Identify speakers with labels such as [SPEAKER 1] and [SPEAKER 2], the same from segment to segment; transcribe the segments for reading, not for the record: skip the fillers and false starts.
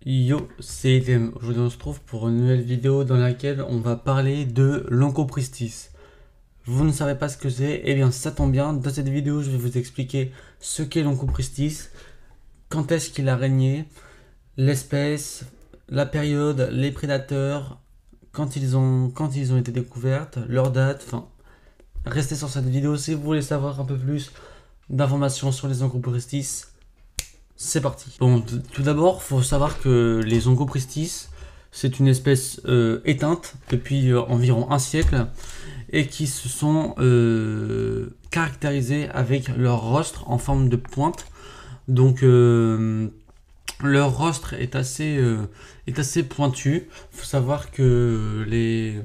[SPEAKER 1] Yo, c'est Etem. Aujourd'hui on se trouve pour une nouvelle vidéo dans laquelle on va parler de l'Oncopristis. Vous ne savez pas ce que c'est? Eh bien ça tombe bien, dans cette vidéo je vais vous expliquer ce qu'est l'Oncopristis, quand est-ce qu'il a régné, l'espèce, la période, les prédateurs, quand ils ont été découvertes, leur date, enfin restez sur cette vidéo si vous voulez savoir un peu plus d'informations sur les Oncopristis. C'est parti. Bon, tout d'abord, faut savoir que les Oncopristis, c'est une espèce éteinte depuis environ un siècle et qui se sont caractérisés avec leur rostre en forme de pointe. Donc, leur rostre est assez pointu. Faut savoir que les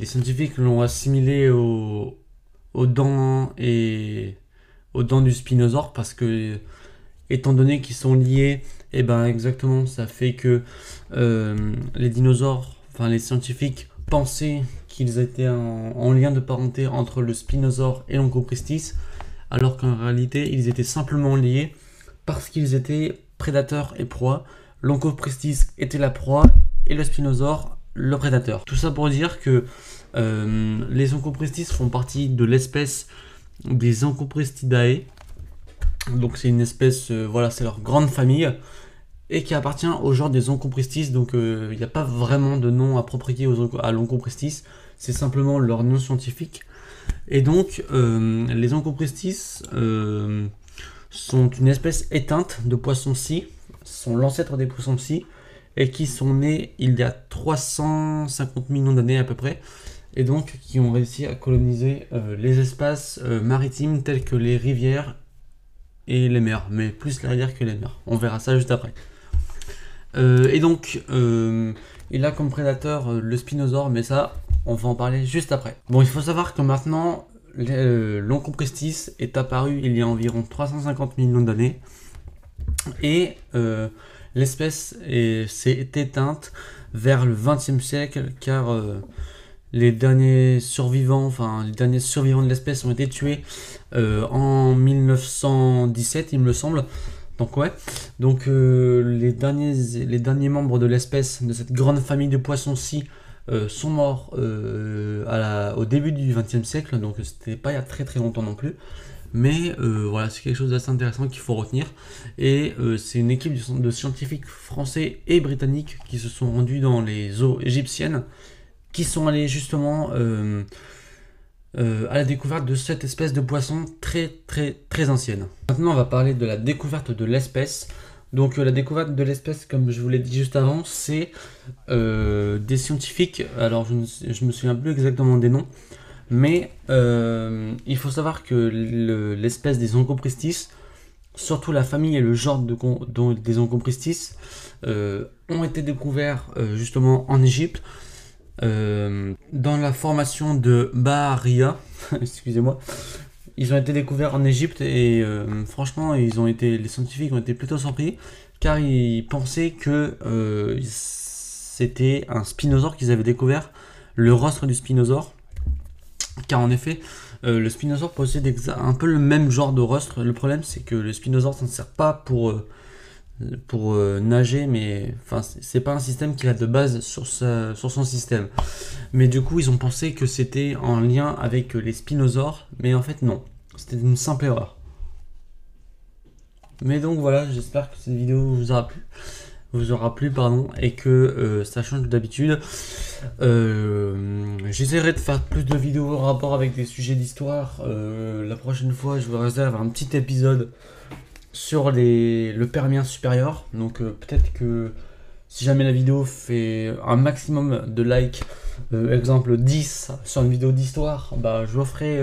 [SPEAKER 1] scientifiques l'ont assimilé aux dents et aux dents du spinosaure parce que étant donné qu'ils sont liés, et ben exactement, ça fait que les dinosaures, enfin les scientifiques pensaient qu'ils étaient en lien de parenté entre le spinosaure et l'Oncopristis, alors qu'en réalité ils étaient simplement liés parce qu'ils étaient prédateurs et proies. L'Oncopristis était la proie et le spinosaure le prédateur. Tout ça pour dire que les Oncopristis font partie de l'espèce des Oncopristidae. Donc c'est une espèce, voilà, c'est leur grande famille et qui appartient au genre des Onchopristis. Donc il n'y a pas vraiment de nom approprié à l'Onchopristis, c'est simplement leur nom scientifique. Et donc les Onchopristis sont une espèce éteinte de poissons-scie, sont l'ancêtre des poissons-scie et qui sont nés il y a 350 millions d'années à peu près, et donc qui ont réussi à coloniser les espaces maritimes tels que les rivières et les mers, mais plus les rivières que les mers. On verra ça juste après. Et donc, il a comme prédateur le spinosaure, mais ça, on va en parler juste après. Bon, il faut savoir que maintenant, l'Onchopristis est apparu il y a environ 350 millions d'années, et l'espèce s'est éteinte vers le XXe siècle, car les derniers survivants de l'espèce ont été tués en 1917, il me semble. Donc ouais, donc les derniers membres de l'espèce, de cette grande famille de poissons-ci, sont morts au début du XXe siècle, donc c'était pas il y a très très longtemps non plus. Mais voilà, c'est quelque chose d'assez intéressant qu'il faut retenir. Et c'est une équipe de scientifiques français et britanniques qui se sont rendus dans les eaux égyptiennes, qui sont allés justement à la découverte de cette espèce de poisson très très très ancienne. Maintenant on va parler de la découverte de l'espèce. Donc la découverte de l'espèce, comme je vous l'ai dit juste avant, c'est des scientifiques, alors je me souviens plus exactement des noms, mais il faut savoir que l'espèce des Onchopristis, surtout la famille et le genre des Onchopristis, ont été découverts justement en Égypte, dans la formation de Bahariya. Excusez-moi. Ils ont été découverts en Égypte et franchement, les scientifiques ont été plutôt surpris car ils pensaient que c'était un spinosaure qu'ils avaient découvert, le rostre du spinosaure. Car en effet, le spinosaure possède un peu le même genre de rostre. Le problème, c'est que le spinosaure s'en sert pas pour nager, mais enfin c'est pas un système qu'il a de base sur son système. Mais du coup ils ont pensé que c'était en lien avec les spinosaures, mais en fait non, c'était une simple erreur. Mais donc voilà, j'espère que cette vidéo vous aura plu, pardon, et que ça change d'habitude. J'essaierai de faire plus de vidéos en rapport avec des sujets d'histoire. La prochaine fois je vous réserve un petit épisode sur le Permien supérieur. Donc peut-être que si jamais la vidéo fait un maximum de likes, exemple 10 sur une vidéo d'histoire, bah je vous ferai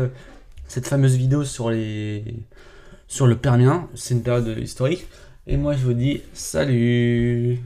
[SPEAKER 1] cette fameuse vidéo sur le Permien. C'est une période historique. Et moi je vous dis salut.